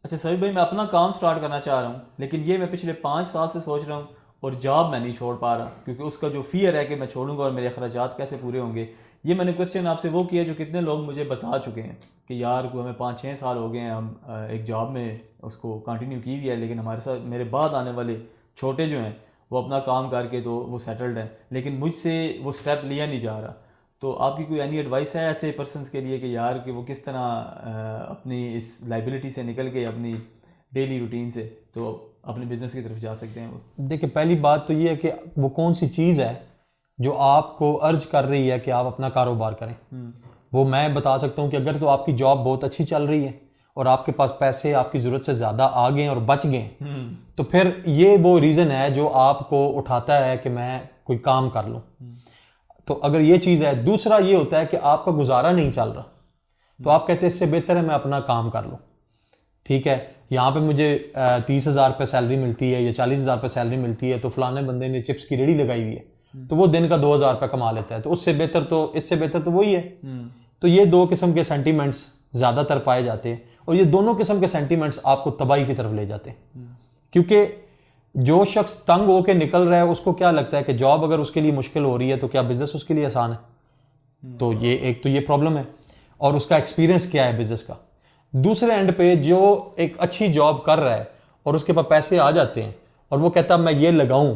अच्छा सभी भाई, मैं अपना काम स्टार्ट करना चाह रहा हूँ, लेकिन ये मैं पिछले 5 साल से सोच रहा हूँ और जॉब मैं नहीं छोड़ पा रहा, क्योंकि उसका जो फियर है कि मैं छोड़ूंगा और मेरे अखराजात कैसे पूरे होंगे। ये मैंने क्वेश्चन आपसे वो किया जो कितने लोग मुझे बता चुके हैं कि यार को हमें 5-6 साल हो गए हैं, हम एक जॉब में उसको कंटिन्यू की हुई है, लेकिन हमारे साथ मेरे बाद आने वाले छोटे जो हैं वो अपना काम करके तो वो सेटल्ड हैं, लेकिन मुझसे वो स्टेप लिया नहीं जा रहा। तो आपकी कोई एनी एडवाइस है ऐसे पर्सनस के लिए कि यार कि वो किस तरह अपनी इस लाइबिलिटी से निकल के अपनी डेली रूटीन से तो अपने बिजनेस की तरफ जा सकते हैं वो? देखिए, पहली बात तो ये है कि वो कौन सी चीज़ है जो आपको अर्ज कर रही है कि आप अपना कारोबार करें। वो मैं बता सकता हूँ कि अगर तो आपकी जॉब बहुत अच्छी चल रही है और आपके पास पैसे आपकी ज़रूरत से ज़्यादा आ गए और बच गए, तो फिर ये वो रीज़न है जो आपको उठाता है कि मैं कोई काम कर लूँ। तो अगर ये चीज़ है, दूसरा ये होता है कि आपका गुजारा नहीं चल रहा, तो आप कहते हैं इससे बेहतर है मैं अपना काम कर लूँ। ठीक है, यहाँ पे मुझे 30,000 रुपये सैलरी मिलती है या 40,000 रुपये सैलरी मिलती है, तो फलाने बंदे ने चिप्स की रेडी लगाई हुई है तो वो दिन का 2,000 रुपये कमा लेता है, तो उससे बेहतर तो इससे बेहतर तो वही है। तो ये दो किस्म के सेंटीमेंट्स ज़्यादातर पाए जाते हैं और ये दोनों किस्म के सेंटीमेंट्स आपको तबाही की तरफ ले जाते हैं। क्योंकि जो शख्स तंग होकर निकल रहा है उसको क्या लगता है कि जॉब अगर उसके लिए मुश्किल हो रही है तो क्या बिजनेस उसके लिए आसान है? तो ये एक तो ये प्रॉब्लम है और उसका एक्सपीरियंस क्या है बिजनेस का। दूसरे एंड पे जो एक अच्छी जॉब कर रहा है और उसके पास पैसे आ जाते हैं और वो कहता मैं ये लगाऊं,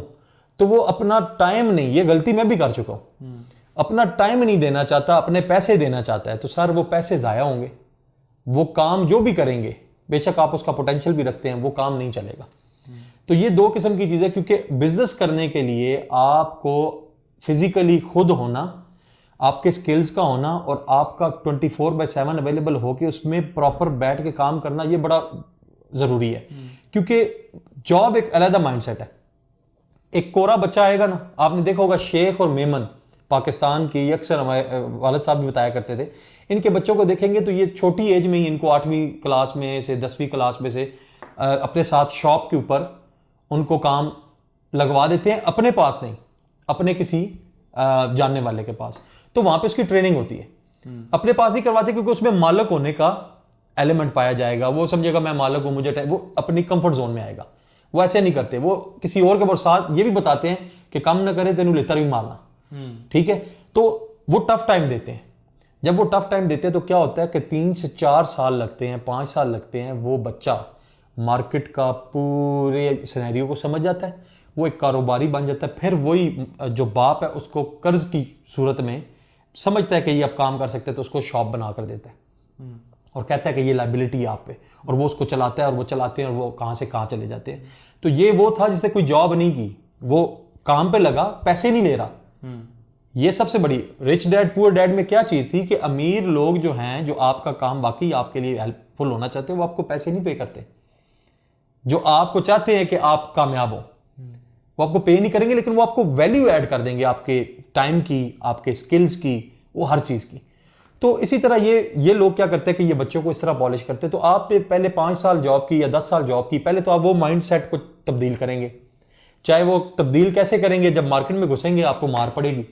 तो वो अपना टाइम नहीं, ये गलती मैं भी कर चुका हूं, अपना टाइम नहीं देना चाहता, अपने पैसे देना चाहता है, तो सर वो पैसे जाया होंगे। वो काम जो भी करेंगे, बेशक आप उसका पोटेंशियल भी रखते हैं, वो काम नहीं चलेगा। तो ये दो किस्म की चीज़ है, क्योंकि बिजनेस करने के लिए आपको फिजिकली खुद होना, आपके स्किल्स का होना और आपका 24/7 अवेलेबल होकर उसमें प्रॉपर बैठ के काम करना, ये बड़ा ज़रूरी है। क्योंकि जॉब एक अलग माइंडसेट है। एक कोरा बच्चा आएगा ना, आपने देखा होगा शेख और मेमन पाकिस्तान की, अक्सर हमारे वालिद साहब भी बताया करते थे, इनके बच्चों को देखेंगे तो ये छोटी एज में ही इनको 8वीं क्लास में से 10वीं क्लास में से अपने साथ शॉप के ऊपर उनको काम लगवा देते हैं, अपने पास नहीं, अपने किसी जानने वाले के पास। तो वहां पे उसकी ट्रेनिंग होती है, अपने पास नहीं करवाते क्योंकि उसमें मालिक होने का एलिमेंट पाया जाएगा। वो समझेगा मैं मालिक हूं, मुझे वो अपनी कंफर्ट जोन में आएगा। वो ऐसे नहीं करते, वो किसी और के साथ ये भी बताते हैं कि कम ना करे तेनू लेतर भी मारना। ठीक है, तो वो टफ टाइम देते हैं। जब वो टफ टाइम देते हैं तो क्या होता है कि 3 से 4 साल लगते हैं, 5 साल लगते हैं, वो बच्चा मार्केट का पूरे सिनेरियो को समझ जाता है, वो एक कारोबारी बन जाता है। फिर वही जो बाप है उसको कर्ज की सूरत में समझता है कि ये अब काम कर सकते हैं, तो उसको शॉप बना कर देता है और कहता है कि ये लाइबिलिटी है आप पे, और वो उसको चलाता है और वो चलाते हैं और वो कहाँ से कहाँ चले जाते हैं। तो ये वो था जिसने कोई जॉब नहीं की, वो काम पे लगा, पैसे नहीं ले रहा। ये सबसे बड़ी रिच डैड पुअर डैड में क्या चीज़ थी कि अमीर लोग जो हैं, जो आपका काम वाकई आपके लिए हेल्पफुल होना चाहते हैं, वो आपको पैसे नहीं पे करते। जो आपको चाहते हैं कि आप कामयाब हो वो आपको पे नहीं करेंगे, लेकिन वो आपको वैल्यू ऐड कर देंगे, आपके टाइम की, आपके स्किल्स की, वो हर चीज़ की। तो इसी तरह ये लोग क्या करते हैं कि ये बच्चों को इस तरह पॉलिश करते हैं। तो आप पहले 5 साल जॉब की या 10 साल जॉब की, पहले तो आप वो माइंड सेट को तब्दील करेंगे। चाहे वो तब्दील कैसे करेंगे, जब मार्केट में घुसेंगे आपको मार पड़ेगी,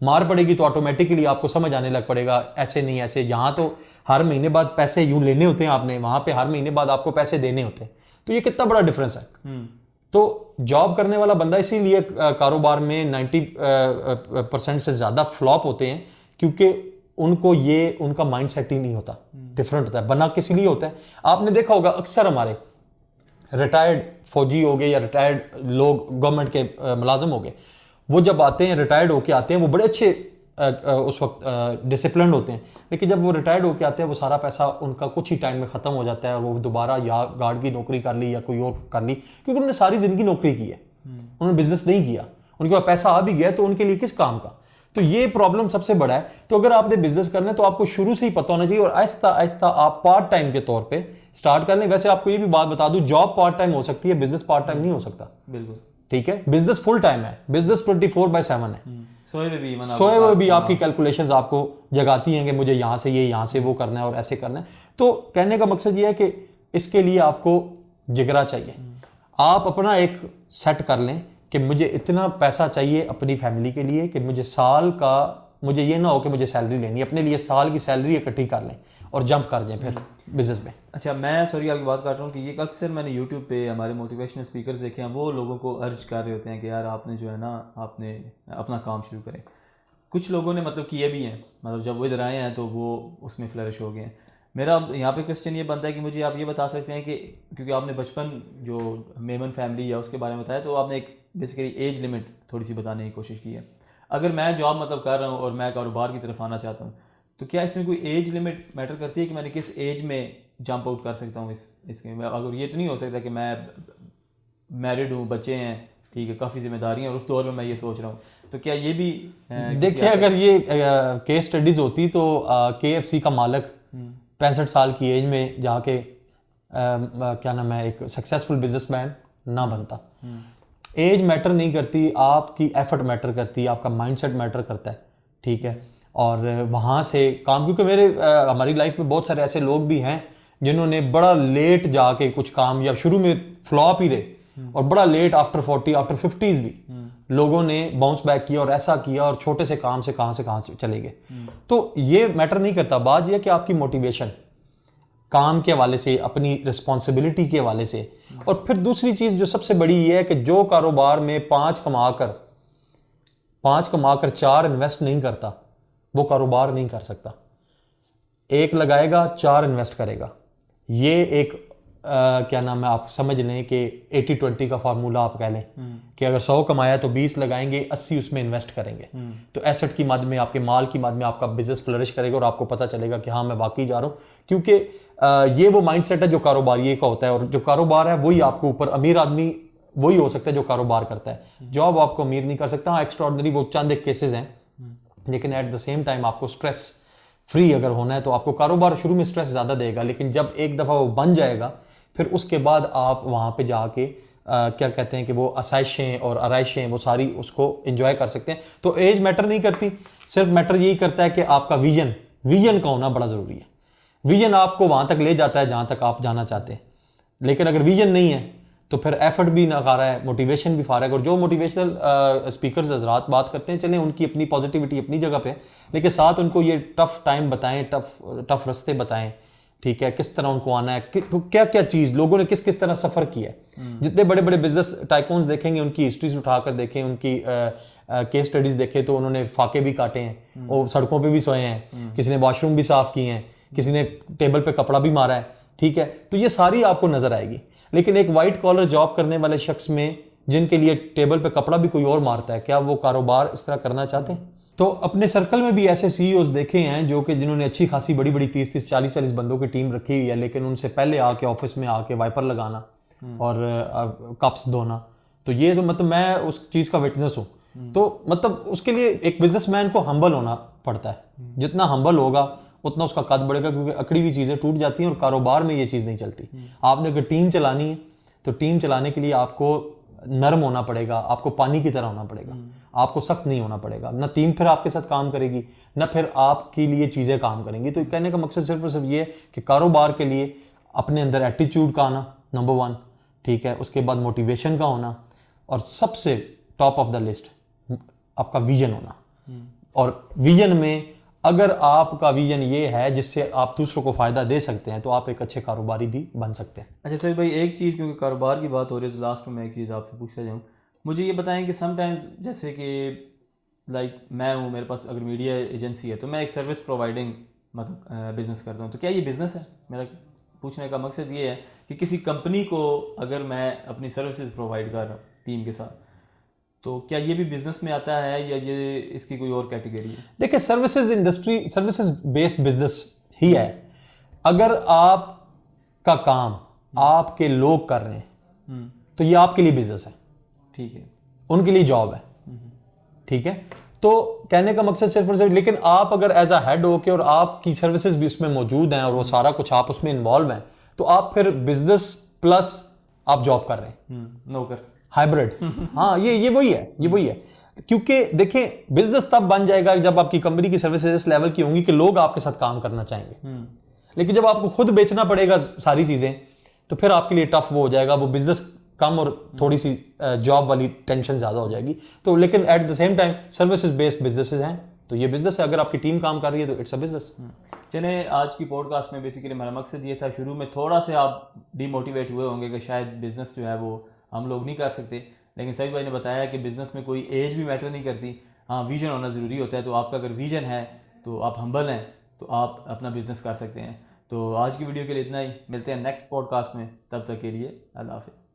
मार पड़ेगी तो ऑटोमेटिकली आपको समझ आने लग पड़ेगा ऐसे नहीं ऐसे। यहाँ तो हर महीने बाद पैसे यूं लेने होते हैं आपने, वहां पे हर महीने बाद आपको पैसे देने होते हैं। तो ये कितना बड़ा डिफरेंस है। तो जॉब करने वाला बंदा इसीलिए कारोबार में 90% से ज्यादा फ्लॉप होते हैं, क्योंकि उनको ये उनका माइंड सेट ही नहीं होता, डिफरेंट होता है, बना किसी लिए होता है। आपने देखा होगा अक्सर हमारे रिटायर्ड फौजी हो गए या रिटायर्ड लोग गवर्नमेंट के मुलाजिम हो गए, वो जब आते हैं, रिटायर्ड होके आते हैं, वो बड़े अच्छे उस वक्त डिसिप्लिन होते हैं, लेकिन जब वो रिटायर्ड होके आते हैं वो सारा पैसा उनका कुछ ही टाइम में ख़त्म हो जाता है और वो दोबारा या गार्ड की नौकरी कर ली या कोई और कर ली, क्योंकि उन्होंने सारी ज़िंदगी नौकरी की है, उन्होंने बिजनेस नहीं किया, उनके पास पैसा आ भी गया तो उनके लिए किस काम का। तो ये प्रॉब्लम सबसे बड़ा है। तो अगर आपने बिजनेस करना है तो आपको शुरू से ही पता होना चाहिए और आहिस्ता आहिस्ता आप पार्ट टाइम के तौर पे स्टार्ट कर लें। वैसे आपको ये भी बात बता दूं, जॉब पार्ट टाइम हो सकती है, बिजनेस पार्ट टाइम नहीं हो सकता। बिल्कुल ठीक है, बिजनेस फुल टाइम है, बिजनेस 24/7 है। सोए में भी आपकी कैलकुलेशंस आपको जगाती हैं कि मुझे यहाँ से ये, यहाँ से वो करना है और ऐसे करना है। तो कहने का मकसद ये है कि इसके लिए आपको जिगरा चाहिए। आप अपना एक सेट कर लें कि मुझे इतना पैसा चाहिए अपनी फैमिली के लिए, कि मुझे साल का, मुझे ये ना हो कि मुझे सैलरी लेनी, अपने लिए साल की सैलरी इकट्ठी कर लें और जंप कर जाएं फिर। बिजनेस में। अच्छा, मैं सॉरी आपकी बात काट रहा हूँ कि ये अक्सर मैंने यूट्यूब पे हमारे मोटिवेशनल स्पीकर्स देखे हैं, वो लोगों को अर्ज कर रहे होते हैं कि यार आपने जो है ना आपने अपना काम शुरू करें। कुछ लोगों ने मतलब किए भी हैं, मतलब जब वो इधर आए हैं तो वो उसमें फ्लरिश हो गए हैं। मेरा यहाँ पे क्वेश्चन ये बनता है कि मुझे आप ये बता सकते हैं कि क्योंकि आपने बचपन जो मेमन फैमिली या उसके बारे में बताया, तो आपने एक बेसिकली एज लिमिट थोड़ी सी बताने की कोशिश की है। अगर मैं जॉब मतलब कर रहा हूँ और मैं कारोबार की तरफ आना चाहता हूँ, तो क्या इसमें कोई एज लिमिट मैटर करती है कि मैंने किस एज में जंप आउट कर सकता हूँ इसके? अगर ये तो नहीं हो सकता कि मैं मैरिड हूँ, बच्चे हैं, ठीक है, काफ़ी जिम्मेदारियाँ, और उस दौर में मैं ये सोच रहा हूँ, तो क्या ये भी देखिए, अगर ये केस स्टडीज होती तो KFC का मालिक 65 साल की एज में जाके क्या नाम है एक सक्सेसफुल बिजनेसमैन ना बनता। एज मैटर नहीं करती, आपकी एफर्ट मैटर करती है, आपका माइंडसेट मैटर करता है, ठीक है। और वहाँ से काम, क्योंकि हमारी लाइफ में बहुत सारे ऐसे लोग भी हैं जिन्होंने बड़ा लेट जाके कुछ काम, या शुरू में फ्लॉप ही रहे, और बड़ा लेट आफ्टर 40 आफ्टर 50s भी लोगों ने बाउंस बैक किया और ऐसा किया, और छोटे से काम से कहाँ से चले गए। तो ये मैटर नहीं करता। बात यह कि आपकी मोटिवेशन काम के हवाले से, अपनी रिस्पॉन्सिबिलिटी के हवाले से, और फिर दूसरी चीज जो सबसे बड़ी ये है कि जो कारोबार में 5 कमाकर 4 इन्वेस्ट नहीं करता, वो कारोबार नहीं कर सकता। 1 लगाएगा 4 इन्वेस्ट करेगा। ये एक क्या नाम है, आप समझ लें कि 80-20 का फार्मूला आप कह लें कि अगर 100 कमाया तो 20 लगाएंगे, 80 उसमें इन्वेस्ट करेंगे। तो एसेट की मद में, आपके माल की मद में आपका बिजनेस फ्लरिश करेगा, और आपको पता चलेगा कि हाँ मैं वाकई जा रहा हूँ। क्योंकि ये वो माइंडसेट है जो कारोबारी का होता है, और जो कारोबार है वही आपको ऊपर, अमीर आदमी वही हो सकता है जो कारोबार करता है। जॉब आपको अमीर नहीं कर सकता। हाँ, एक्स्ट्राऑर्डिनरी वो चंद एक केसेस हैं, लेकिन एट द सेम टाइम आपको स्ट्रेस फ्री अगर होना है तो आपको कारोबार शुरू में स्ट्रेस ज़्यादा देगा, लेकिन जब एक दफ़ा वो बन जाएगा फिर उसके बाद आप वहाँ पे जाके क्या कहते हैं कि वो आसाइशें और आराइशें वो सारी उसको एंजॉय कर सकते हैं। तो एज मैटर नहीं करती, सिर्फ मैटर यही करता है कि आपका विजन का होना बड़ा ज़रूरी है। विजन आपको वहाँ तक ले जाता है जहाँ तक आप जाना चाहते हैं, लेकिन अगर विजन नहीं है तो फिर एफर्ट भी नाकारा है, मोटिवेशन भी फारग। और जो मोटिवेशनल स्पीकर्स हजरात बात करते हैं, चलें उनकी अपनी पॉजिटिविटी अपनी जगह पे, लेकिन साथ उनको ये टफ टाइम बताएं, टफ रास्ते बताएं, ठीक है, किस तरह उनको आना है, क्या क्या चीज़ लोगों ने किस किस तरह सफ़र किया है। जितने बड़े बड़े बिजनेस टाइकून्स देखेंगे, उनकी हिस्ट्रीज उठाकर देखें, उनकी केस स्टडीज़ देखें, तो उन्होंने फाके भी काटे हैं, और सड़कों पर भी सोए हैं, किसी ने वॉशरूम भी साफ़ किए हैं, किसी ने टेबल पे कपड़ा भी मारा है, ठीक है। तो ये सारी आपको नजर आएगी। लेकिन एक वाइट कॉलर जॉब करने वाले शख्स में, जिनके लिए टेबल पे कपड़ा भी कोई और मारता है, क्या वो कारोबार इस तरह करना चाहते हैं? तो अपने सर्कल में भी ऐसे CEOs देखे हैं जो कि जिन्होंने अच्छी खासी बड़ी बड़ी 30-30 40-40 बंदों की टीम रखी हुई है, लेकिन उनसे पहले आके ऑफिस में आके वाइपर लगाना और कप्स धोना, तो ये तो मतलब मैं उस चीज़ का विटनेस हूँ। तो मतलब उसके लिए एक बिजनेसमैन को हम्बल होना पड़ता है। जितना हम्बल होगा उतना उसका कद बढ़ेगा, क्योंकि अकड़ी हुई चीज़ें टूट जाती हैं, और कारोबार में ये चीज़ नहीं चलती। आपने अगर टीम चलानी है तो टीम चलाने के लिए आपको नरम होना पड़ेगा, आपको पानी की तरह होना पड़ेगा, आपको सख्त नहीं होना पड़ेगा। ना टीम फिर आपके साथ काम करेगी, ना फिर आपके लिए चीज़ें काम करेंगी। तो कहने का मकसद सिर्फ और सिर्फ ये है कि कारोबार के लिए अपने अंदर एटीट्यूड का आना नंबर 1, ठीक है, उसके बाद मोटिवेशन का होना, और सबसे टॉप ऑफ द लिस्ट आपका विजन होना। और विजन में अगर आपका विजन ये है जिससे आप दूसरों को फ़ायदा दे सकते हैं, तो आप एक अच्छे कारोबारी भी बन सकते हैं। अच्छा सर भाई, एक चीज़, क्योंकि कारोबार की बात हो रही है तो लास्ट में मैं एक चीज़ आपसे पूछना चाहूँ। मुझे ये बताएं कि समटाइम्स जैसे कि लाइक मैं हूँ, मेरे पास अगर मीडिया एजेंसी है, तो मैं एक सर्विस प्रोवाइडिंग मतलब बिज़नेस करता हूँ, तो क्या ये बिज़नेस है? मेरा पूछने का मकसद ये है कि किसी कंपनी को अगर मैं अपनी सर्विसेज प्रोवाइड कर रहा हूँ टीम के साथ, तो क्या ये भी बिजनेस में आता है या ये इसकी कोई और कैटेगरी है? देखिए, services industry services based business ही है। अगर आपका काम आपके लोग कर रहे हैं तो ये आपके लिए बिजनेस है, ठीक है, उनके लिए जॉब है, ठीक है। तो कहने का मकसद सिर्फ और सिर्फ, लेकिन आप अगर एज अ हेड हो के और आपकी सर्विसेज भी उसमें मौजूद हैं और वो सारा कुछ आप उसमें इन्वॉल्व हैं, तो आप फिर बिजनेस प्लस आप जॉब कर रहे हैं, नौकर, हाइब्रिड। हाँ, ये वही है। क्योंकि देखिए, बिजनेस तब बन जाएगा जब आपकी कंपनी की सर्विसेज इस लेवल की होंगी कि लोग आपके साथ काम करना चाहेंगे। लेकिन जब आपको खुद बेचना पड़ेगा सारी चीजें, तो फिर आपके लिए टफ वो हो जाएगा, वो बिजनेस कम और थोड़ी सी जॉब वाली टेंशन ज्यादा हो जाएगी। तो लेकिन at the same time services based businesses हैं, तो ये बिजनेस है, अगर आपकी टीम काम कर रही है तो इट्स अ बिजनेस। चलें, आज की पॉडकास्ट में बेसिकली हमारा मकसद ये था, शुरू में थोड़ा से आप डीमोटिवेट हुए होंगे कि शायद बिज़नेस जो है वो हम लोग नहीं कर सकते, लेकिन सईद भाई ने बताया कि बिज़नेस में कोई एज भी मैटर नहीं करती, हाँ विज़न होना ज़रूरी होता है। तो आपका अगर विज़न है तो आप हम्बल हैं तो आप अपना बिज़नेस कर सकते हैं। तो आज की वीडियो के लिए इतना ही, मिलते हैं नेक्स्ट पॉडकास्ट में, तब तक के लिए अल्लाह हाफ़िज़।